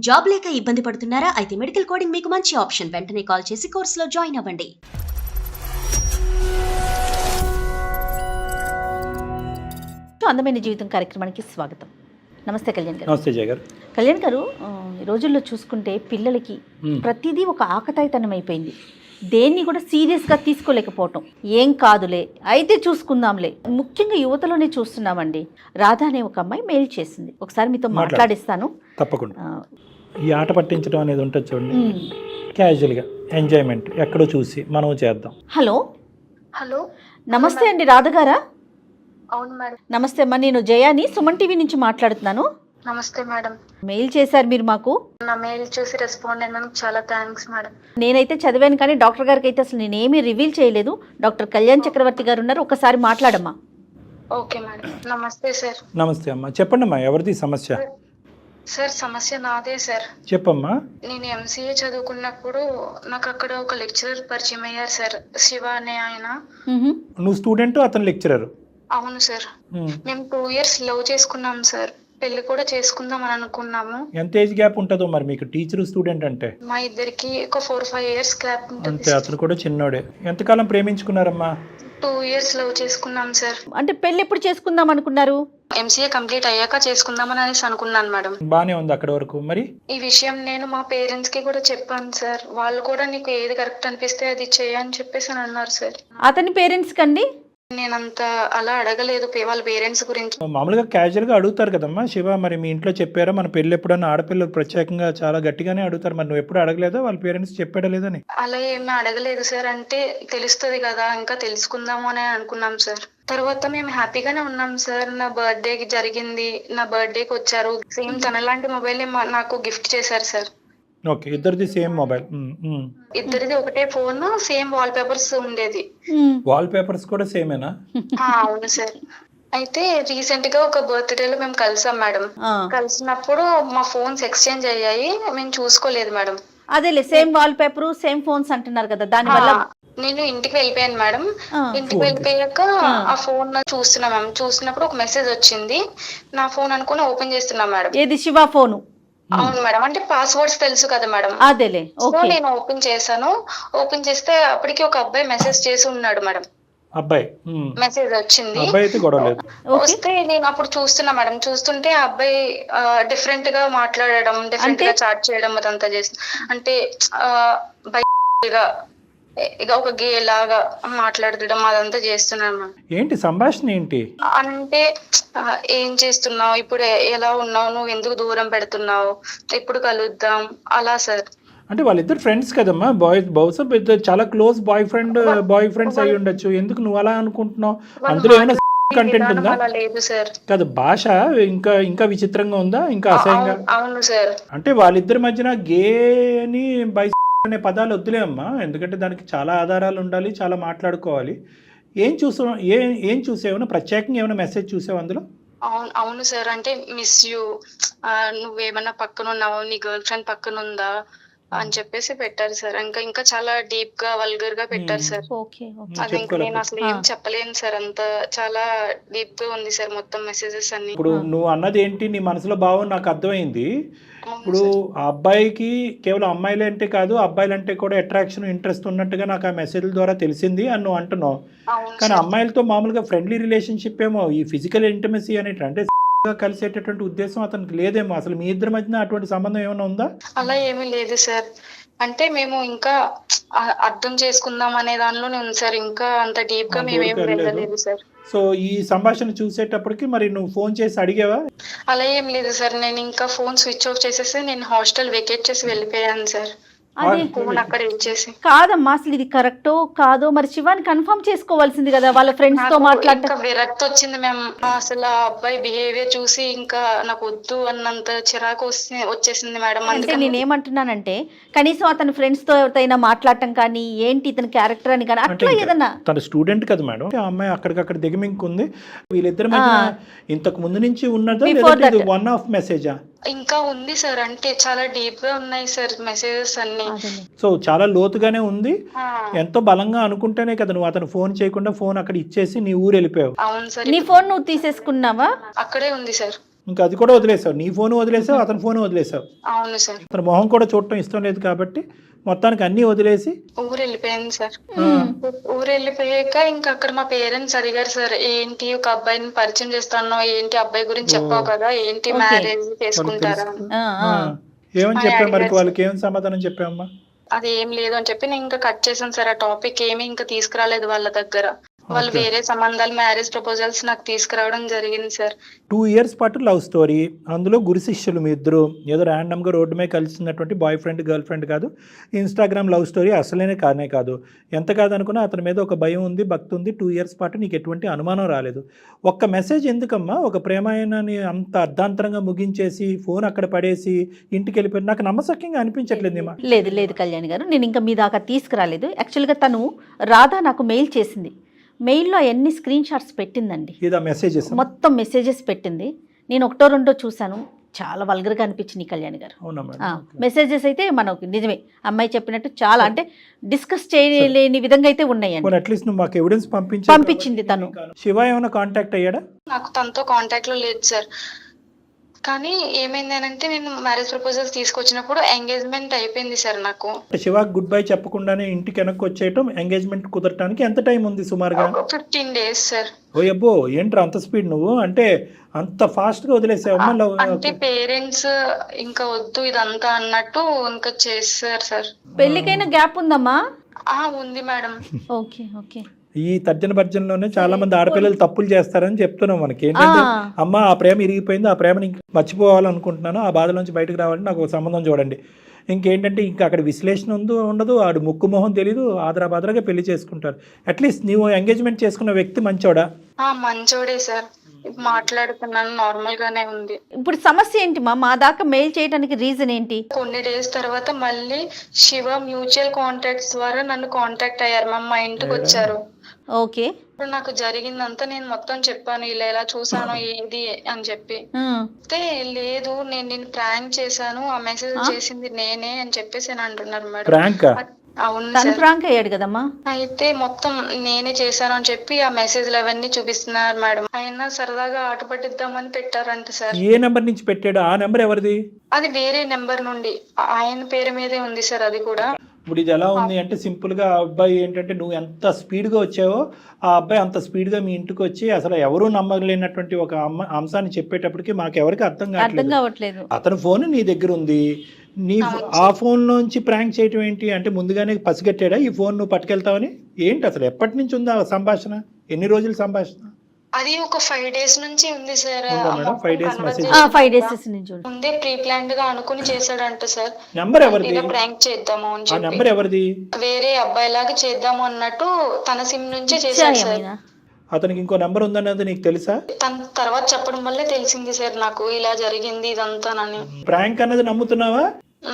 Job లేక ఇబ్బంది పడుతున్నారా? అయితే మెడికల్ కోడింగ్ మీకు మంచి ఆప్షన్. వెంటనే కాల్ చేసి కోర్సులో జాయిన్ అవ్వండి. అందమైన జీవితం కార్యక్రమానికి స్వాగతం. నమస్తే కళ్యాణ్ గారు. నమస్తే జయ గారు. కళ్యాణ్ గారు, ఈ రోజుల్లో చూసుకుంటే పిల్లలకి ప్రతిదీ ఒక ఆకతాయితనం అయిపోయింది. దేన్ని కూడా సీరియస్గా తీసుకోలేకపోవటం. ఏం కాదులే, అయితే చూసుకుందాంలే. ముఖ్యంగా యువతలోనే చూస్తున్నామండి. రాధ అనే ఒక అమ్మాయి మెయిల్ చేసింది. ఒకసారి మీతో మాట్లాడిస్తాను. తప్పకుండా. ఈ ఆట పట్టించడం అనేది ఉంటుంది చూడండి, క్యాజువల్గా ఎంజాయ్మెంట్ ఎక్కడో చూసి మనం చేద్దాం. హలో హలో, నమస్తే అండి, రాధ గారా? అవును మేడం. నమస్తే అమ్మా, నేను జయాని, సుమన్ టీవీ నుంచి మాట్లాడుతున్నాను. నమస్తే మేడం. మెయిల్ చేశారు మీరు మాకు. నా మెయిల్ చూసి రెస్పాండ్ అయినందుకు చాలా థ్యాంక్స్ మేడం. నేనైతే చదివాను, కానీ డాక్టర్ గారికి అయితే అసలు నేనేమీ రివీల్ చేయలేదు. డాక్టర్ కళ్యాణ్ చక్రవర్తి గారు ఉన్నారు, ఒకసారి మాట్లాడమ్మా. Okay madam. నమస్తే సార్. నమస్తే అమ్మా, చెప్పండి అమ్మా, ఎవరిది సమస్య? సార్, సమస్య నాదే సార్. చెప్పమ్మా. నేను ఎంసీఏ చదువుకున్నప్పుడు నాకు అక్కడ ఒక లెక్చరర్ పరిచయం అయ్యారు సార్, శివ అనే ఆయన. నువ్వు స్టూడెంట్, అతను లెక్చరర్? అవును సార్. మేము 2 years లవ్ చేసుకున్నాం సార్. పెళ్లి కూడా చేసుకుందాం అని అనుకున్నాము. ఎంత ఏజ్ గ్యాప్ ఉంటుందో మరి మీకు, టీచర్ స్టూడెంట్ అంటే? మా ఇద్దరికి ఒక 4-5 years గ్యాప్ ఉంటుంది. అంతే, అతను కూడా చిన్నోడే. ఎంతకాలం ప్రేమించుకున్నారమ్మా? 2 years లవ్ చేసుకున్నాం సార్. అంటే పెళ్ళి ఎప్పుడు చేసుకుందాం అనుకున్నారు? ఎంసీఏ కంప్లీట్ అయ్యాక చేసుకుందామని అనేసి అనుకున్నాను మేడం. బానే ఉంది అక్కడ వరకు. మరి ఈ విషయం నేను మా పేరెంట్స్ కి కూడా చెప్పాను సార్. వాళ్ళు కూడా నీకు ఏది కరెక్ట్ అనిపిస్తే అది చేయని చెప్పేసి అని అన్నారు సార్. అతని పేరెంట్స్ కండి? నేనంత అలా అడగలేదు వాళ్ళ పేరెంట్స్ గురించి. మామూలుగా క్యాజువల్గా అడుగుతారు కదమ్మా. శివ, మరి మీ ఇంట్లో చెప్పారా మన పెళ్ళి ఎప్పుడన్నా? ఆడపిల్లలు ప్రత్యేకంగా చాలా గట్టిగానే అడుగుతారు. మరి నువ్వు ఎప్పుడు అడగలేదా వాళ్ళ పేరెంట్స్ చెప్పాడా లేదని? అలా ఏమీ అడగలేదు సార్. అంటే తెలుస్తుంది కదా, ఇంకా తెలుసుకుందాము అని అనుకున్నాం సార్. తర్వాత మేము హ్యాపీగానే ఉన్నాం సార్. నా బర్త్డేకి జరిగింది, నా బర్త్డేకి వచ్చారు. సేమ్ తనలాంటి మొబైల్ నాకు గిఫ్ట్ చేశారు సార్. ఓకే, ఇద్దరిది సేమ్ మొబైల్? ఇద్దరిది ఒకటే ఫోన్, సేమ్ వాల్ పేపర్స్ ఉండేది. వాల్ పేపర్స్ కూడా సేమేనా? అవును సార్. అయితే రీసెంట్ గా ఒక బర్త్డేలో మేము కలిసాం మేడం. కలిసినప్పుడు మా ఫోన్స్ ఎక్స్చేంజ్ అయ్యాయి, మేము చూసుకోలేదు మేడం. అదేలే, same wall paper same phones అంటున్నారు కదా, దాని వల్ల. నేను ఇంటికి వెళ్ళిపోయాను మేడం. ఇంటికి వెళ్ళిపోయాక ఆ ఫోన్ చూస్తున్నా మ్యామ్. చూసినప్పుడు ఒక మెసేజ్ వచ్చింది. నా ఫోన్ అనుకుని ఓపెన్ చేస్తున్నా మేడం. ఏది? శివ ఫోను? అవును మేడం. అంటే పాస్వర్డ్స్ తెలుసు కదా మేడం. అదేలే. సో నేను ఓపెన్ చేశాను. ఓపెన్ చేస్తే అప్పటికి ఒక అబ్బాయి మెసేజ్ చేసి ఉన్నాడు మేడం. అబ్బాయి మెసేజ్ వచ్చింది. వస్తే నేను అప్పుడు చూస్తున్నా మేడం. చూస్తుంటే ఆ అబ్బాయి డిఫరెంట్ గా మాట్లాడడం, డిఫరెంట్ గా చాట్ చేయడం అదంతా చేస్తుంది. అంటే ఇక ఒక గే లాగా మాట్లాడడం అదంతా చేస్తున్నాను. ఏంటి సంభాషణ ఏంటి అంటే, ఏం చేస్తున్నావు ఇప్పుడు, ఎలా ఉన్నావు, నువ్వు ఎందుకు దూరం పెడుతున్నావు, ఎప్పుడు కలుద్దాం, అలా సార్. అంటే వాళ్ళిద్దరు ఫ్రెండ్స్ కదమ్మా, బహుశా చాలా క్లోజ్ బాయ్ ఫ్రెండ్స్ అయి ఉండొచ్చు. ఎందుకు నువ్వు అలా అనుకుంటున్నావు? అందులో ఏమైనా కంటెంట్ ఉందా? లేదు సార్. కాదు, భాష ఇంకా విచిత్రంగా ఉందా, ఇంకా అసహ్యంగా? అవును సార్. అంటే వాళ్ళిద్దరి మధ్యన గే అని బై అనే పదాలు వద్దులే అమ్మా, ఎందుకంటే దానికి చాలా ఆధారాలు ఉండాలి, చాలా మాట్లాడుకోవాలి. ఏం చూసావు? ప్రత్యేకంగా ఏమైనా మెసేజ్ చూసావు అందులో? అవును సార్. అంటే మిస్ యూ, నువ్వేమన్నా పక్కన ఉన్నావు, నీ గర్ల్ ఫ్రెండ్ పక్కన ఉందా అని చెప్పేసి పెట్టారు సార్. ఇంకా చాలా డీప్ గా వల్గర్ గా పెట్టారు సార్. అది ఇంకా నేను అసలు ఏం చెప్పలేను సార్. అంత చాలా డీప్ గా ఉంది సార్ మొత్తం మెసేజెస్ అన్ని. ఇప్పుడు నువ్వు అన్నది ఏంటి, నీ మనసులో భావం నాకు అర్థమైంది. ఇప్పుడు ఆ అబ్బాయికి కేవలం అమ్మాయిలు అంటే కాదు, అబ్బాయిలంటే కూడా అట్రాక్షన్, ఇంట్రెస్ట్ ఉన్నట్టుగా నాకు ఆ మెసేజ్ల ద్వారా తెలిసింది అని నువ్వు అంటున్నావు. కానీ అమ్మాయిలతో మామూలుగా ఫ్రెండ్లీ రిలేషన్షిప్ ఏమో, ఈ ఫిజికల్ ఇంటిమసీ అనేటి అంటే కలిసేటటువంటి ఉద్దేశం అతనికి లేదేమో. అసలు మీ ఇద్దరి మధ్యన అటువంటి సంబంధం ఏమైనా ఉందా? అలా ఏమీ లేదు సార్. అంటే మేము ఇంకా అర్థం చేసుకుందాం అనే దానిలోనే ఉంది సార్. ఇంకా అంత డీప్ గా మేమేం వెళ్ళలేదు సార్. సో ఈ సంభాషణ చూసేటప్పటికి మరి నువ్వు ఫోన్ చేసి అడిగావా? అలా ఏం లేదు సార్. నేను ఇంకా ఫోన్ స్విచ్ ఆఫ్ చేసేసి నేను హాస్టల్ వెకేట్ చేసి వెళ్ళిపోయాను సార్. ఫోన్ అక్కడ ఇచ్చేసి. కాదమ్మా, అసలు ఇది కరెక్టో కాదో మరి శివాని కన్ఫర్మ్ చేసుకోవాల్సింది కదా, వాళ్ళ ఫ్రెండ్స్ తో మాట్లాడటం. విరక్తి వచ్చింది మేము. అసలు ఆ అబ్బాయి బిహేవియర్ చూసి ఇంకా నాకు వద్దు అన్నంత చిరాకు వచ్చేసింది మేడం. అంటే నేనేమంటున్నానంటే, కనీసం అతని ఫ్రెండ్స్ తో ఎవరితోనైనా మాట్లాడటం కానీ, ఏంటి ఇతని క్యారెక్టర్ అని కానీ అట్లా ఏదన్నా. తన స్టూడెంట్ కదా మేడం, ఆ అమ్మాయి అక్కడికక్కడ దిగమింకుంది. వీళ్ళిద్దరి మధ్య ఇంతకు ముందు నుంచి ఉన్నదా, వన్ ఆఫ్ మెసేజా? ఇంకా ఉంది సార్. అంటే చాలా డీప్ గా ఉన్నాయి సార్ మెసేజెస్ అన్ని. సో చాలా లోతుగానే ఉంది. ఎంతో బలంగా అనుకుంటేనే కదా నువ్వు అతను ఫోన్ చేయకుండా ఫోన్ అక్కడ ఇచ్చేసి నీ ఊరు వెళ్ళిపోయావు. అవును సార్. నీ ఫోన్ నువ్వు తీసేసుకున్నావా? అక్కడే ఉంది సార్. ఇంకా అది కూడా వదిలేసావు, నీ ఫోన్ వదిలేసావు, అతని ఫోన్ వదిలేసావు. అవును సార్. అతని మొహం కూడా చూడటం ఇష్టం లేదు కాబట్టి మొత్తానికి అన్నీ వదిలేసి ఊరు వెళ్ళిపోయాను సార్. ఊరు వెళ్ళిపోయాక ఇంకా అక్కడ మా పేరెంట్స్ అడిగారు సార్, ఏంటి ఒక అబ్బాయిని పరిచయం చేస్తాను, ఏంటి అబ్బాయి గురించి చెప్పావు కదా, ఏంటి మ్యారేజ్ చేసుకుంటారా అని. ఏమని చెప్పావు మరి? వాళ్ళకి ఏం సమాధానం చెప్పావమ్మా? అది ఏం లేదు అని చెప్పి నేను ఇంకా కట్ చేశాను సార్. ఆ టాపిక్ ఏమీ ఇంకా తీసుకురాలేదు వాళ్ళ దగ్గర. వాళ్ళు వేరే సంబంధాలు, మ్యారేజ్ ప్రపోజల్స్ నాకు తీసుకురావడం జరిగింది సార్. 2 years పాటు లవ్ స్టోరీ, అందులో గురు శిష్యులు మీ ఇద్దరు, ఏదో ర్యాండమ్గా రోడ్డు మీద కలిసినటువంటి బాయ్ ఫ్రెండ్ గర్ల్ ఫ్రెండ్ కాదు, ఇన్స్టాగ్రామ్ లవ్ స్టోరీ అసలేనే కానే కాదు. ఎంత కాదనుకున్నా అతని మీద ఒక భయం ఉంది, భక్తి ఉంది. 2 years పాటు నీకు ఎటువంటి అనుమానం రాలేదు. ఒక్క మెసేజ్ ఎందుకమ్మా ఒక ప్రేమాయణాన్ని అంత అర్ధాంతరంగా ముగించేసి ఫోన్ అక్కడ పడేసి ఇంటికి వెళ్ళిపోయి? నాకు నమ్మసక్యంగా అనిపించట్లేదు. లేదు లేదు కళ్యాణ్ గారు, నేను ఇంకా మీ దాకా తీసుకురాలేదు. యాక్చువల్గా తను రాధా నాకు మెయిల్ చేసింది. మెయిల్లో అవన్నీ స్క్రీన్ షాట్స్ పెట్టిందండి, మెసేజెస్ మొత్తం మెసేజెస్ పెట్టింది. నేను ఒకటో రెండో చూశాను, చాలా వల్గర్గా అనిపించింది కళ్యాణ్ గారు. మెసేజెస్ అయితే మనకు నిజమే అమ్మాయి చెప్పినట్టు చాలా, అంటే డిస్కస్ చేయలేని విధంగా అయితే ఉన్నాయండి. అట్లీస్ట్ నువ్వు మాకు ఎవిడెన్స్ పంపించింది తను. శివ ఏమైనా కాంటాక్ట్ అయ్యాడా? నాకు తనతో కాంటాక్ట్ లో లేదు సార్. కానీ ఏమైంది అంటే నేను మ్యారేజ్ ప్రపోజల్స్ తీసుకొచ్చినప్పుడు ఎంగేజ్మెంట్ అయిపోయింది సార్. నాకు శివ గుడ్ బై చెప్పకుండానే ఇంటికి వెనక్కి వచ్చేయటం, ఎంగేజ్మెంట్ కుదరటానికి ఎంత టైం ఉంది సుమారుగా? 15 days సార్. ఓ అబ్బో, ఏంట్రా అంత స్పీడ్? నువ్వు అంటే అంత ఫాస్ట్ గా వదిలేసావమ్మా? అంటే పేరెంట్స్ ఇంకా వద్దు ఇదంతా అన్నట్టు ఇంకా చేస్తారు సార్. పెళ్లికైనా గ్యాప్ ఉందమ్మా? ఉంది మేడం. Okay okay. ఈ తర్జన భర్జనలోనే చాలా మంది ఆడపిల్లలు తప్పులు చేస్తారని చెప్తున్నాం. మనకి ఏంటంటే అమ్మ ఆ ప్రేమ ఇరిగిపోయింది, ఆ ప్రేమని మర్చిపోవాలనుకుంటున్నాను, ఆ బాధ నుంచి బయటకు రావాలని నాకు ఒక సంబంధం చూడండి. ఇంకేంటంటే ఇంకా అక్కడ విశ్లేషణ ఉండదు, ఆడు ముక్కు మొహం తెలీదు, ఆదరాబాదరాగా పెళ్లి చేసుకుంటారు. అట్లీస్ట్ నీవు ఎంగేజ్మెంట్ చేసుకున్న వ్యక్తి మంచోడా? మంచోడే సార్, మాట్లాడుతున్నాను, నార్మల్ గానే ఉంది. ఇప్పుడు సమస్య ఏంటి మా దాకా మెయిల్ చేయడానికి రీజన్ ఏంటి? కొన్ని డేస్ తర్వాత మళ్ళీ శివ మ్యూచువల్ కాంటాక్ట్స్ ద్వారా నన్ను కాంటాక్ట్ అయ్యారు, మా ఇంటికి వచ్చారు. ఓకే. ఇప్పుడు నాకు జరిగిందంతా నేను మొత్తం చెప్పాను, ఇలా చూసాను ఏది అని చెప్పి. అయితే లేదు నేను ప్రాంక్ చేశాను, ఆ మెసేజ్ చేసింది నేనే అని చెప్పేసి అంటున్నారు మేడం. అవును సార్, ప్రాంక్ అయ్యాడు కదమ్మా. అయితే మొత్తం నేనే చేశాను అని చెప్పి ఆ మెసేజ్లు అవన్నీ చూపిస్తున్నారు మేడం. ఆయన సరదాగా ఆట పట్టిద్దామని పెట్టారంట సార్. ఏ నెంబర్ నుంచి పెట్టాడు? ఆ నెంబర్ ఎవరిది? అది వేరే నెంబర్ నుండి, ఆయన పేరు మీదే ఉంది సార్ అది కూడా. ఇప్పుడు ఇది ఎలా ఉంది అంటే సింపుల్ గా అబ్బాయి ఏంటంటే నువ్వు ఎంత స్పీడ్ గా వచ్చావో ఆ అబ్బాయి అంత స్పీడ్ గా మీ ఇంటికి వచ్చి అసలు ఎవరూ నమ్మలేనటువంటి ఒక అంశాన్ని చెప్పేటప్పటికి మాకెవరికి అర్థం కావట్లేదు. అతని ఫోన్ నీ దగ్గర ఉంది, నీ ఆ ఫోన్ నుంచి ప్రాంక్ చేయటం ఏంటి అంటే ముందుగానే పసిగట్టాడా ఈ ఫోన్ నువ్వు పట్టుకెళ్తావని? ఏంటి అసలు ఎప్పటి నుంచి ఉంది ఆ సంభాషణ? ఎన్ని రోజుల సంభాషణ అది? ఒక 5 days నుంచి ఉంది సార్. 5 days ముందే ప్రీ ప్లాన్డ్ గా అనుకుని చేశాడంట సార్. నంబర్ ఎవరిది? ప్రాంక్ చేద్దాము అని చెప్పి. నంబర్ ఎవరిది? వేరే అబ్బాయి లాగా చేద్దాము అన్నట్టు తన సిమ్ నుంచే చేశాడు సార్. అతనికి ఇంకో నెంబర్ ఉందన్నది నీకు తెలుసా? తన తర్వాత చెప్పడం వల్లే తెలిసింది సార్ నాకు ఇలా జరిగింది ఇదంతానని. ప్రాంక్ అన్నది నమ్ముతున్నావా?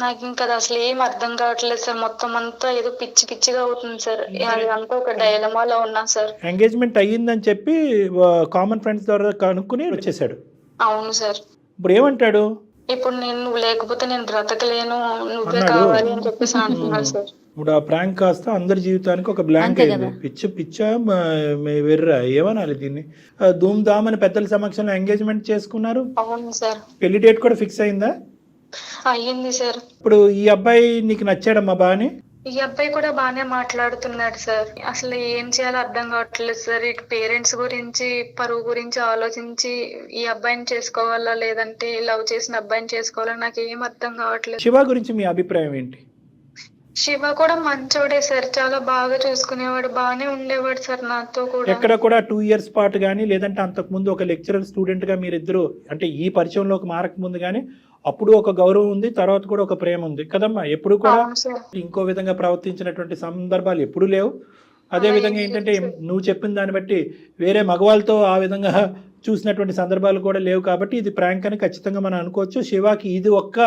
నాకు ఇంకా అసలు ఏం అర్థం కావట్లేదు సార్, మొత్తం అంతా ఏదో పిచ్చి పిచ్చిగా అవుతుంది సార్. అదంతా ఒక డైలమాలో ఉన్నా సార్. ఎంగేజ్మెంట్ అయ్యిందని చెప్పి కామన్ ఫ్రెండ్స్ ద్వారా కనుక్కుని వచ్చేసాడు. అవును సార్. ఇప్పుడు ఏమంటాడు? ఇప్పుడు నువ్వు లేకపోతే నేను బ్రతకలేను, నువ్వే కావాలి అని చెప్పేసి అంటున్నాడు సార్. ఇప్పుడు ఆ ప్రాంక్ కాస్త అందరి జీవితానికి ఒక బ్లాంక్ అయింది. పిచ్చా వెర్రా ఏమనాలి దీన్ని? ధూమ్ ధామ్ అని పెద్దల సమక్షంలో ఎంగేజ్మెంట్ చేసుకున్నారు. అవును సార్. పెళ్లి డేట్ కూడా ఫిక్స్ అయిందా? అయ్యింది సార్. ఇప్పుడు ఈ అబ్బాయి నీకు నచ్చాడమ్మా బాని? ఈ అబ్బాయి కూడా బానే మాట్లాడుతున్నాడు సార్. అసలు ఏం చేయాలో అర్థం కావట్లేదు సార్. ఇటు పేరెంట్స్ గురించి, పరువు గురించి ఆలోచించి ఈ అబ్బాయిని చేసుకోవాలా లేదంటే లవ్ చేసిన అబ్బాయిని చేసుకోవాలా నాకు ఏం అర్థం కావట్లేదు. శివ గురించి మీ అభిప్రాయం ఏంటి? శివ కూడా మంచోడే సార్, చాలా బాగా చూసుకునేవాడు, బాగానే ఉండేవాడు సార్ నాతో కూడా. ఎక్కడ కూడా 2 years పాటు కానీ లేదంటే అంతకుముందు ఒక లెక్చరర్ స్టూడెంట్ గా మీరిద్దరు అంటే ఈ పరిచయంలోకి మారక ముందు కానీ అప్పుడు ఒక గౌరవం ఉంది, తర్వాత కూడా ఒక ప్రేమ ఉంది కదమ్మా? ఎప్పుడు కూడా ఇంకో విధంగా ప్రవర్తించినటువంటి సందర్భాలు ఎప్పుడు లేవు. అదే విధంగా ఏంటంటే నువ్వు చెప్పిన దాన్ని బట్టి వేరే మగవాళ్ళతో ఆ విధంగా చూసినటువంటి సందర్భాలు కూడా లేవు. కాబట్టి ఇది ప్రాంక్ అని ఖచ్చితంగా మనం అనుకోవచ్చు. శివాకి ఇది ఒక్క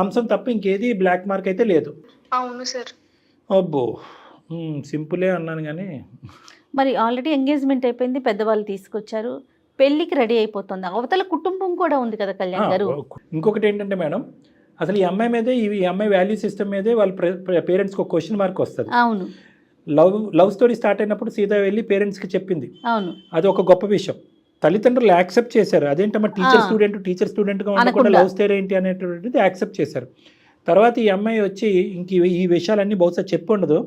అంశం తప్ప ఇంకేది బ్లాక్ మార్క్ అయితే లేదు. అవును సార్. అబ్బో సింపులే అన్నాను కానీ. మరి ఆల్రెడీ ఎంగేజ్మెంట్ అయిపోయింది, పెద్దవాళ్ళు తీసుకొచ్చారు, పెళ్లికి రెడీ అయిపోతుంది, అవతల కుటుంబం కూడా ఉంది కదా కళ్యాణ్ గారు. ఇంకొకటి ఏంటంటే మేడం, అసలు ఈ అమ్మాయి మీదే ఈ అమ్మాయి వాల్యూ సిస్టమ్ మీదే వాళ్ళ పేరెంట్స్కి ఒక క్వశ్చన్ మార్క్ వస్తుంది. అవును. లవ్ స్టోరీ స్టార్ట్ అయినప్పుడు సీదా వెళ్ళి పేరెంట్స్కి చెప్పింది. అవును. అది ఒక గొప్ప విషయం. తల్లిదండ్రులు యాక్సెప్ట్ చేశారు. అదేంటమ్మా టీచర్ స్టూడెంట్గా ఉండకుండా అనకుండా. లవ్ స్టోరీ ఏంటి అనేటువంటిది యాక్సెప్ట్ చేశారు. తర్వాత ఈ అమ్మాయి వచ్చి ఇంక ఈ విషయాలన్నీ బహుశా చెప్పుండదు,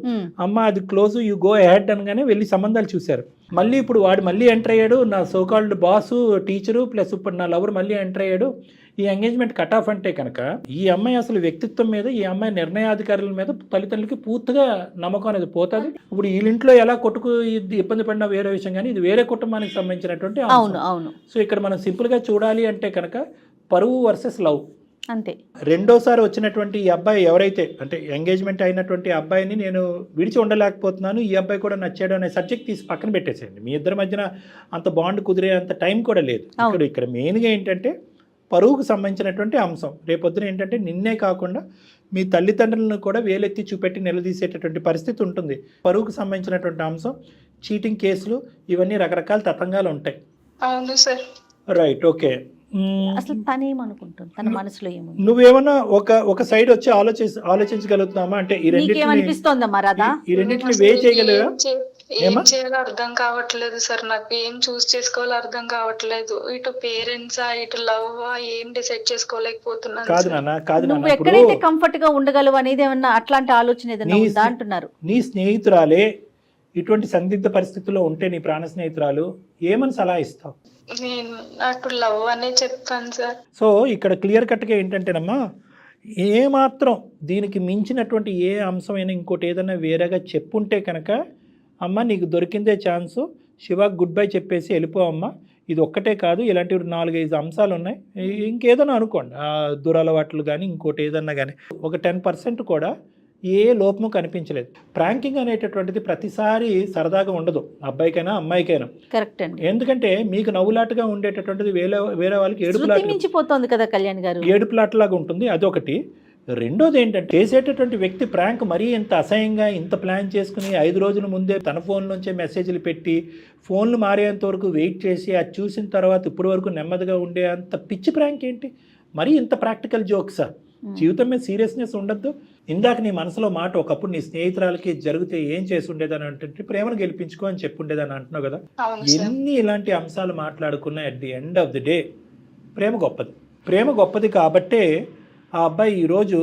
అమ్మ అది క్లోజ్ యూ గో అహెడ్ అనగానే వెళ్ళి సంబంధాలు చూశారు. మళ్ళీ ఇప్పుడు వాడు మళ్ళీ ఎంటర్ అయ్యాడు, నా సోకాల్డ్ బాసు టీచరు ప్లస్ ఇప్పుడు నా లవర్ మళ్ళీ ఎంటర్ అయ్యాడు. ఈ ఎంగేజ్మెంట్ కట్ ఆఫ్ అంటే కనుక ఈ అమ్మాయి అసలు వ్యక్తిత్వం మీద, ఈ అమ్మాయి నిర్ణయాధికారుల మీద తల్లిదండ్రులకి పూర్తిగా నమ్మకం అనేది పోతుంది. ఇప్పుడు వీళ్ళింట్లో ఎలా కొట్టుకు ఇబ్బంది పడినా వేరే విషయం, కానీ ఇది వేరే కుటుంబానికి సంబంధించినటువంటి అవును అవును. సో ఇక్కడ మనం సింపుల్గా చూడాలి అంటే కనుక పరువు వర్సెస్ లవ్ అంతే. రెండోసారి వచ్చినటువంటి ఈ అబ్బాయి ఎవరైతే అంటే ఎంగేజ్మెంట్ అయినటువంటి అబ్బాయిని నేను విడిచి ఉండలేకపోతున్నాను, ఈ అబ్బాయి కూడా నచ్చాడు అనే సబ్జెక్ట్ తీసి పక్కన పెట్టేసేయండి. మీ ఇద్దరి మధ్యన అంత బాండ్ కుదిరే అంత టైం కూడా లేదు. ఇక్కడ మెయిన్గా ఏంటంటే పరువుకు సంబంధించినటువంటి అంశం. రేపొద్దున ఏంటంటే నిన్నే కాకుండా మీ తల్లిదండ్రులను కూడా వేలెత్తి చూపెట్టి నిలదీసేటటువంటి పరిస్థితి ఉంటుంది. పరువుకు సంబంధించినటువంటి అంశం, చీటింగ్ కేసులు, ఇవన్నీ రకరకాల తతంగాలు ఉంటాయి. అవును సార్. Right, okay. అసలు తనేమనుకుంటుంది, తన మనసులో ఏముంది? నువ్వేమన్నా ఒక సైడ్ వచ్చి ఆలోచించగలుగుతున్నామా? అంటే ఈ నీకేమనిపిస్తోందమ్మా రాధా? ఈ రెండింటిని వే చేయగలరా? ఏం చేయాలో అర్థం కావట్లేదు సార్, నాకు ఏం చూస్ చేసుకోవాలో అర్థం కావట్లేదు. ఇటు పేరెంట్స్ ఇటు లవ్ ఏం డిసైడ్ చేసుకోలేకపోతున్నాను. కాదు నాన్న, కాదు నువ్వు నాన్న, ఎక్కడైతే కంఫర్ట్ గా ఉండగలవు అనేది ఏమన్నా అట్లాంటి ఆలోచన ఏదైనా ఉందా అంటున్నారు. నీ స్నేహితురాలే ఇటువంటి సందిగ్ధ పరిస్థితుల్లో ఉంటే నీ ప్రాణ స్నేహితురాలు ఏమని సలహా ఇస్తావు? నేను అటు లవ్ అనే చెప్తాను సార్. సో ఇక్కడ క్లియర్ కట్గా ఏంటంటేనమ్మా, ఏమాత్రం దీనికి మించినటువంటి ఏ అంశమైనా ఇంకోటి ఏదైనా వేరేగా చెప్పుంటే కనుక అమ్మ నీకు దొరికిందే ఛాన్సు, శివాకి గుడ్ బై చెప్పేసి వెళ్ళిపోవమ్మా. ఇది ఒక్కటే కాదు, ఇలాంటి 4-5 అంశాలు ఉన్నాయి. ఇంకేదైనా అనుకోండి, దురలవాట్లు కానీ ఇంకోటి ఏదన్నా కానీ ఒక 10% కూడా ఏ లోపము కనిపించలేదు. ప్రాంకింగ్ అనేటటువంటిది ప్రతిసారి సరదాగా ఉండదు, అబ్బాయికైనా అమ్మాయికైనా. కరెక్ట్ అండి. ఎందుకంటే మీకు నవ్వులాటగా ఉండేటటువంటిది వేరే వాళ్ళకి మించిపోతుంది కదా కళ్యాణ్ గారు, ఏడుపులాటలాగా ఉంటుంది. అదొకటి. రెండోది ఏంటంటే చేసేటటువంటి వ్యక్తి ప్రాంక్ మరీ ఇంత అసహ్యంగా ఇంత ప్లాన్ చేసుకుని 5 రోజుల ముందే తన ఫోన్ నుంచే మెసేజ్లు పెట్టి ఫోన్లు మారేంత వరకు వెయిట్ చేసి అది చూసిన తర్వాత ఇప్పటి వరకు నెమ్మదిగా ఉండే అంత పిచ్చి ప్రాంక్ ఏంటి? మరీ ఇంత ప్రాక్టికల్ జోక్సా? జీవితం మీద సీరియస్నెస్ ఉండద్దు. ఇందాక నీ మనసులో మాట ఒకప్పుడు నీ స్నేహితురాలకి జరిగితే ఏం చేసి ఉండేదని అంటే ప్రేమను గెలిపించుకో అని చెప్పి ఉండేదని అంటున్నావు కదా. ఎన్ని ఇలాంటి అంశాలు మాట్లాడుకున్నా at the end of the day ప్రేమ గొప్పది. ప్రేమ గొప్పది కాబట్టే ఆ అబ్బాయి ఈరోజు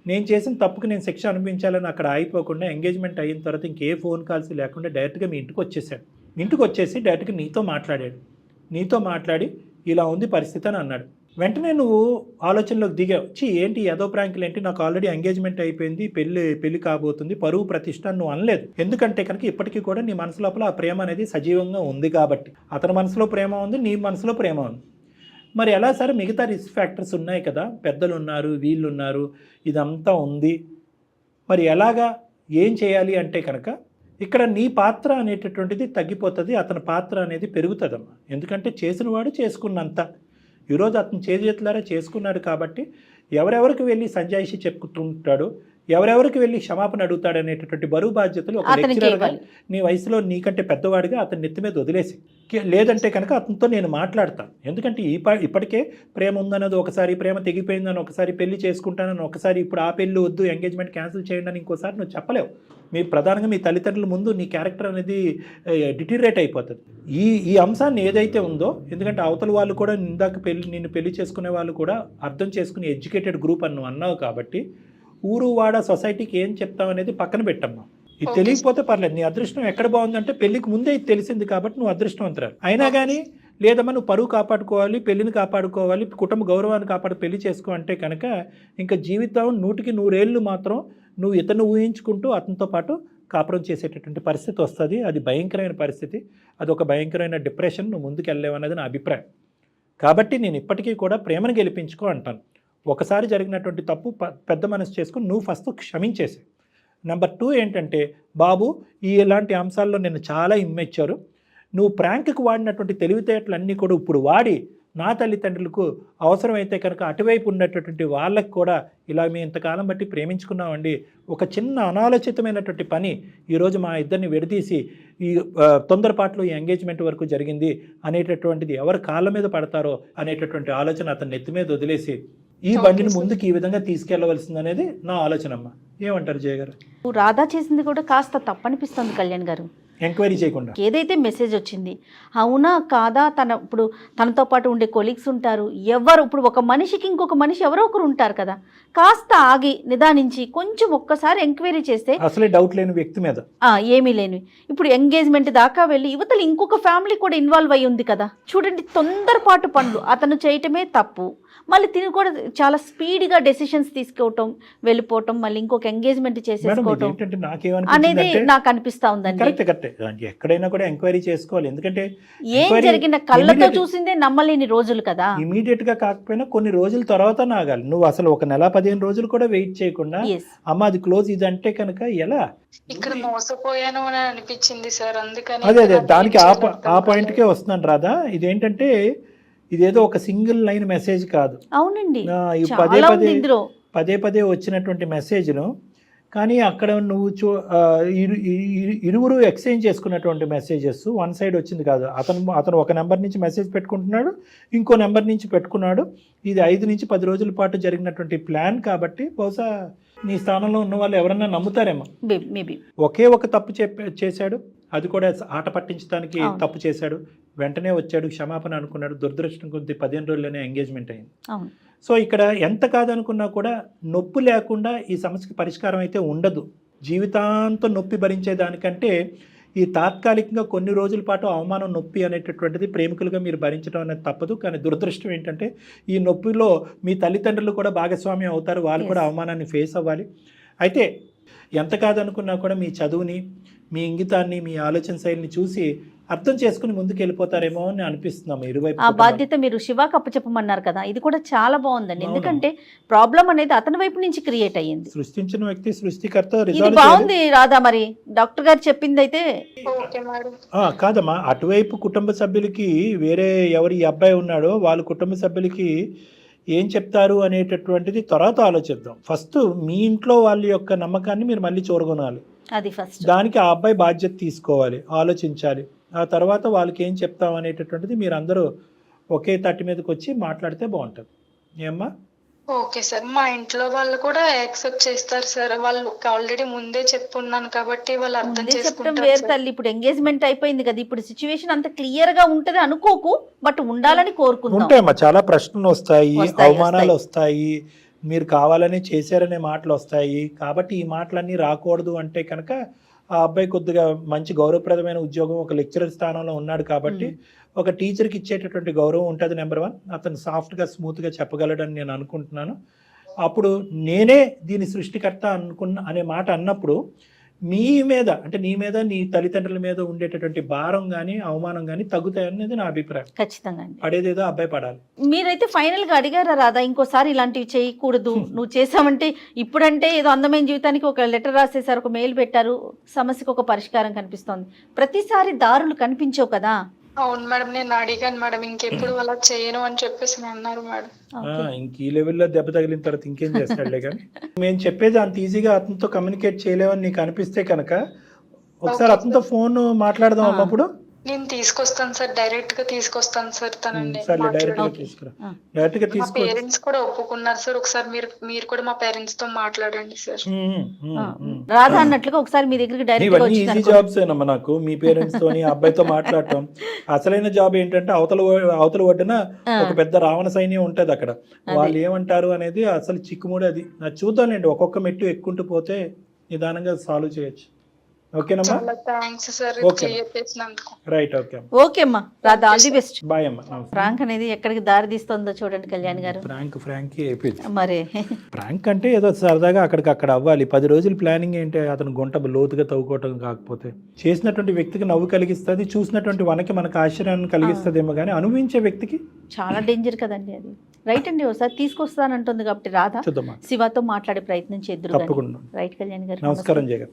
నేను చేసిన తప్పుకి నేను శిక్ష అనిపించాలని అక్కడ ఆగిపోకుండా ఎంగేజ్మెంట్ అయిన తర్వాత ఇంకే ఫోన్ కాల్స్ లేకుండా డైరెక్ట్గా మీ ఇంటికి వచ్చేసాడు. ఇంటికి వచ్చేసి డైరెక్ట్గా నీతో మాట్లాడాడు. నీతో మాట్లాడి ఇలా ఉంది పరిస్థితి అని అన్నాడు. వెంటనే నువ్వు ఆలోచనలోకి దిగావు. ఏంటి ఏదో ప్రాంకులు ఏంటి, నాకు ఆల్రెడీ ఎంగేజ్మెంట్ అయిపోయింది, పెళ్లి కాబోతుంది, పరువు ప్రతిష్ట నువ్వు అనలేదు. ఎందుకంటే కనుక ఇప్పటికీ కూడా నీ మనసు లోపల ఆ ప్రేమ అనేది సజీవంగా ఉంది కాబట్టి. అతని మనసులో ప్రేమ ఉంది, నీ మనసులో ప్రేమ ఉంది. మరి ఎలా సార్? మిగతా రిస్క్ ఫ్యాక్టర్స్ ఉన్నాయి కదా, పెద్దలు ఉన్నారు, వీళ్ళు ఉన్నారు, ఇదంతా ఉంది. మరి ఎలాగా ఏం చేయాలి అంటే కనుక ఇక్కడ నీ పాత్ర అనేటటువంటిది తగ్గిపోతుంది, అతని పాత్ర అనేది పెరుగుతుందమ్మా. ఎందుకంటే చేసిన వాడు చేసుకున్నంత. ఈరోజు అతను చేతులారా చేసుకున్నాడు కాబట్టి ఎవరెవరికి వెళ్ళి సంజాయిషి చెప్పుకుంటుంటాడు, ఎవరెవరికి వెళ్ళి క్షమాపణ అడుగుతాడు అనేటటువంటి బరువు బాధ్యతలు ఒక లెక్చరర్గా నీ వయసులో నీకంటే పెద్దవాడిగా అతని నెత్తి మీద వదిలేసి, లేదంటే కనుక అతనితో నేను మాట్లాడతాను. ఎందుకంటే ఇప్పటికే ప్రేమ ఉందన్నది ఒకసారి, ప్రేమ తెగిపోయిందని ఒకసారి, పెళ్లి చేసుకుంటానని ఒకసారి, ఇప్పుడు ఆ పెళ్లి వద్దు ఎంగేజ్మెంట్ క్యాన్సిల్ చేయండి అని ఇంకోసారి నువ్వు చెప్పలేవు. మీ ప్రధానంగా మీ తల్లిదండ్రుల ముందు నీ క్యారెక్టర్ అనేది డిటీరియేట్ అయిపోతుంది. ఈ అంశాన్ని ఏదైతే ఉందో, ఎందుకంటే అవతల వాళ్ళు కూడా ఇందాక నిన్ను పెళ్లి చేసుకునే వాళ్ళు కూడా అర్థం చేసుకుని ఎడ్యుకేటెడ్ గ్రూప్ అని నువ్వు అన్నావు కాబట్టి ఊరు వాడ సొసైటీకి ఏం చెప్తావు అనేది పక్కన పెట్టమ్మా. ఇది తెలియకపోతే పర్లేదు, నీ అదృష్టం ఎక్కడ బాగుందంటే పెళ్లికి ముందే ఇది తెలిసింది కాబట్టి నువ్వు అదృష్టవంతురాలు. అయినా కానీ లేదమ్మా నువ్వు పరువు కాపాడుకోవాలి, పెళ్లిని కాపాడుకోవాలి, కుటుంబ గౌరవాన్ని పెళ్లి చేసుకో అంటే కనుక ఇంకా జీవితం 100కి 100 మాత్రం నువ్వు ఇతను ఊహించుకుంటూ అతనితో పాటు కాపురం చేసేటటువంటి పరిస్థితి వస్తుంది. అది భయంకరమైన పరిస్థితి, అది ఒక భయంకరమైన డిప్రెషన్. నువ్వు ముందుకు వెళ్ళలేవన్నది నా అభిప్రాయం. కాబట్టి నేను ఇప్పటికీ కూడా ప్రేమను గెలిపించుకో అంటాను. ఒకసారి జరిగినటువంటి తప్పు పెద్ద మనసు చేసుకుని నువ్వు ఫస్ట్ క్షమించేసి. నెంబర్ 2 ఏంటంటే, బాబు ఇలాంటి అంశాల్లో నేను చాలా ఇమ్మెచ్చారు, నువ్వు ప్రాంక్కి వాడినటువంటి తెలివితేటలన్నీ కూడా ఇప్పుడు వాడి నా తల్లిదండ్రులకు అవసరమైతే కనుక అటువైపు ఉన్నటువంటి వాళ్ళకి కూడా ఇలా మేము ఇంతకాలం బట్టి ప్రేమించుకున్నామండి, ఒక చిన్న అనాలోచితమైనటువంటి పని ఈరోజు మా ఇద్దరిని విడదీసి ఈ తొందరపాట్లు ఈ ఎంగేజ్మెంట్ వరకు జరిగింది అనేటటువంటిది ఎవరు కాళ్ళ మీద పడతారో అనేటటువంటి ఆలోచన అతని నెత్తి మీద వదిలేసి ఈ బండిని ముందుకు ఈ విధంగా తీసుకెళ్లవలసింది అనేది నా ఆలోచన అమ్మా. ఏమంటారు జయ గారు? రాధా చేసింది కూడా కాస్త తప్పనిపిస్తుంది కళ్యాణ్ గారు. ఎంక్వైరీ చేయకుండా ఏదైతే మెసేజ్ వచ్చింది అవునా కాదా, ఇప్పుడు తనతో పాటు ఉండే కొలీగ్స్ ఉంటారు, ఎవరు ఇప్పుడు ఒక మనిషికి ఇంకొక మనిషి ఎవరో ఒకరు ఉంటారు కదా, కాస్త ఆగి నిదానించి కొంచెం ఒక్కసారి ఎంక్వైరీ చేస్తే అసలే డౌట్ లేని వ్యక్తి మీద ఏమీ లేని ఇప్పుడు ఎంగేజ్మెంట్ దాకా వెళ్ళి యువతలు ఇంకొక ఫ్యామిలీ కూడా ఇన్వాల్వ్ అయి ఉంది కదా. చూడండి, తొందరపాటు పనులు అతను చేయటమే తప్పు, మళ్ళీ తిని కూడా చాలా స్పీడ్గా డెసిషన్స్ తీసుకోవటం, వెళ్ళిపోవటం, మళ్ళీ ఇంకొక ఎంగేజ్మెంట్ చేసేసుకోవటం అనేది నాకు అనిపిస్తా ఉందండి. కరెక్ట్. ఎక్కడైనా కూడా ఎంక్వైరీ చేసుకోవాలి, ఎందుకంటే ఏం జరిగిన కళ్ళతో చూసిందే నమ్మలేని రోజులు కదా. ఇమీడియట్ గా కాకపోయినా కొన్ని రోజుల తర్వాత నాగాలి. నువ్వు అసలు ఒక నెల 15 రోజులు కూడా వెయిట్ చేయకుండా అమ్మ అది క్లోజ్ ఇది అంటే కనుక ఎలా? ఇక్కడ మోసపోయాను అని అనిపించింది సార్, అందుకని అదే దానికి ఆ పాయింట్కే వస్తున్నాను రాధా. ఇదేంటంటే ఇదేదో ఒక సింగిల్ లైన్ మెసేజ్ కాదు. అవునండి, పదే పదే వచ్చినటువంటి మెసేజ్ను, కానీ అక్కడ నువ్వు ఇరువురు ఎక్స్చేంజ్ చేసుకున్నటువంటి మెసేజెస్ వన్ సైడ్ వచ్చింది కాదు. అతను ఒక నెంబర్ నుంచి మెసేజ్ పెట్టుకుంటున్నాడు, ఇంకో నెంబర్ నుంచి పెట్టుకున్నాడు. ఇది 5 నుంచి 10 రోజుల పాటు జరిగినటువంటి ప్లాన్ కాబట్టి బహుశా నీ స్థానంలో ఉన్న వాళ్ళు ఎవరన్నా నమ్ముతారేమో. మేబీ ఒకే ఒక తప్పు చేశాడు, అది కూడా ఆట పట్టించడానికి తప్పు చేశాడు. వెంటనే వచ్చాడు, క్షమాపణ అనుకున్నాడు. దురదృష్టం కొద్ది 15 రోజుల్లోనే ఎంగేజ్మెంట్ అయింది. సో ఇక్కడ ఎంత కాదనుకున్నా కూడా నొప్పి లేకుండా ఈ సమస్యకి పరిష్కారం అయితే ఉండదు. జీవితాంతం నొప్పి భరించేదానికంటే ఈ తాత్కాలికంగా కొన్ని రోజుల పాటు అవమానం, నొప్పి అనేటటువంటిది ప్రేమికులుగా మీరు భరించడం అనేది తప్పదు. కానీ దురదృష్టం ఏంటంటే ఈ నొప్పిలో మీ తల్లిదండ్రులు కూడా భాగస్వామ్యం అవుతారు, వాళ్ళు కూడా అవమానాన్ని ఫేస్ అవ్వాలి. అయితే ఎంత కాదనుకున్నా కూడా మీ చదువుని, మీ ఇంగితాన్ని, మీ ఆలోచన శైలిని చూసి అర్థం చేసుకుని ముందుకు వెళ్ళిపోతారేమో అని అనిపిస్తున్నాము. ఇరువైపు ఆ బాధ్యత మీరు శివాకి అప్పచెప్పమన్నారు కదా, ఇది కూడా చాలా బాగుందండి. ఎందుకంటే ప్రాబ్లం అనేది అతని వైపు నుంచి క్రియేట్ అయ్యింది. సృష్టించిన వ్యక్తి సృష్టికర్త. ఇది బాగుంది రాధా. మరి డాక్టర్ గారు చెప్పింది అయితే కాదమ్మా, అటువైపు కుటుంబ సభ్యులకి వేరే ఎవరు ఈ అబ్బాయి ఉన్నాడో వాళ్ళ కుటుంబ సభ్యులకి ఏం చెప్తారు అనేటటువంటిది తర్వాత ఆలోచిద్దాం. ఫస్ట్ మీ ఇంట్లో వాళ్ళ యొక్క నమ్మకాన్ని మీరు మళ్ళీ చూరగొనాలి. అది ఫస్ట్. దానికి ఆ అబ్బాయి బాధ్యత తీసుకోవాలి, ఆలోచించాలి. ఆ తర్వాత వాళ్ళకి ఏం చెప్తాం అనేటటువంటిది మీరు అందరూ ఒకే తట్టి మీదకి వచ్చి మాట్లాడితే బాగుంటుంది. ఏమ్మా? ఓకే సార్, మా ఇంట్లో వాళ్ళు కూడా యాక్సెప్ట్ చేస్తారు సార్. వాళ్ళు ఆల్రెడీ ముందే చెప్పున్నాను కాబట్టి వాళ్ళు అర్థం చేసుకుంటారు. వేరు తల్లి, ఇప్పుడు ఎంగేజ్మెంట్ అయిపోయింది కదా, ఇప్పుడు సిచ్యువేషన్ అంత క్లియర్ గా ఉంటది అనుకోకు, బట్ ఉండాలని కోరుకుంటాం. ఉంటాయమ్మా, చాలా ప్రశ్నలు వస్తాయి, అవమానాలు వస్తాయి, మీరు కావాలని చేశారనే మాటలు వస్తాయి. కాబట్టి ఈ మాటలన్నీ రాకూడదు అంటే కనుక ఆ అబ్బాయి కొద్దిగా మంచి గౌరవప్రదమైన ఉద్యోగం, ఒక లెక్చరర్ స్థానంలో ఉన్నాడు కాబట్టి ఒక టీచర్కి ఇచ్చేటటువంటి గౌరవం ఉంటుంది. నెంబర్ 1, అతను సాఫ్ట్గా స్మూత్గా చెప్పగలడని నేను అనుకుంటున్నాను. అప్పుడు నేనే దీని సృష్టికర్త అనే మాట అన్నప్పుడు మీ మీద, అంటే నీ మీద, నీ తల్లిదండ్రుల మీద ఉండేటటువంటి భారం కానీ అవమానం కానీ తగ్గుతాయనేది నా అభిప్రాయం. ఖచ్చితంగా పడేదేదో అబ్బాయి పడాలి. మీరైతే ఫైనల్ గా అడిగారా రాదా, ఇంకోసారి ఇలాంటివి చేయకూడదు నువ్వు చేసావంటే? ఇప్పుడంటే ఏదో అందమైన జీవితానికి ఒక లెటర్ రాసేసారు, ఒక మెయిల్ పెట్టారు, సమస్యకు ఒక పరిష్కారం కనిపిస్తోంది. ప్రతిసారి దారులు కనిపించవు కదా. అవును మేడం, నేను అడిగాను మేడం, ఇంకెప్పుడు అలా చేయను అని చెప్పేసి అన్నారు మేడం. ఇంక ఈ లెవెల్లో దెబ్బ తగిలిన తర్వాత ఇంకేం చేస్తాడులే. కానీ మేము చెప్పేది అంత ఈజీగా అతనితో కమ్యూనికేట్ చేయలేమని నీకు అనిపిస్తే కనుక ఒకసారి అతనితో ఫోన్ మాట్లాడదాం అన్నప్పుడు. నేను తీసుకొస్తాను సార్, డైరెక్ట్ గా తీసుకొస్తాను సార్ తనండి. పేరెంట్స్ కూడా ఒప్పుకున్నారు సార్. ఒకసారి మీరు కూడా మా పేరెంట్స్ తో మాట్లాడండి సార్. రాధా అన్నట్లుగా ఒకసారి మీ దగ్గరికి డైరెక్ట్ ఈజీ జాబ్స్ ఏనమ్మా నాకు, మీ పేరెంట్స్ తోని అబ్బాయితో మాట్లాడటం. అసలైన జాబ్ ఏంటంటే అవతల ఒడ్డున ఒక పెద్ద రావణ సైన్యం ఉంటది అక్కడ. వాళ్ళు ఏమంటారు అనేది అసలు చిక్కుముడి. అది చూద్దాంలేండి, ఒక్కొక్క మెట్టు ఎక్కుంటూ పోతే నిదానంగా సాల్వ్ చేయొచ్చు. ఓకేనమ్మా? రైట్, ఓకే అమ్మా Radha, all the best. Bye అమ్మా. ప్రాంక్ అనేది ఎక్కడికి దారి తీస్తుందో చూడండి కళ్యాణ్ గారు. ఫ్రాంక్ అయిపోయింది మరి. ప్రాంక్ అంటే ఏదో సరదాగా అక్కడ అవ్వాలి. 10 రోజుల ప్లానింగ్ ఏంటి, అతను గుంట లోతుగా తవ్వుకోవటం కాకపోతే. చేసినటువంటి వ్యక్తికి నవ్వు కలిగిస్తుంది, చూసినటువంటి మనకి ఆశ్చర్యాన్ని కలిగిస్తుందేమో, కానీ అనుభవించే వ్యక్తికి చాలా డేంజర్ కదండి అది. రైట్ అండి, ఒకసారి తీసుకొస్తానంటుంది కాబట్టి రాధా శివతో మాట్లాడే ప్రయత్నం చేద్దాం. తప్పకుండా. రైట్ కళ్యాణ్ గారు, నమస్కారం జగన్.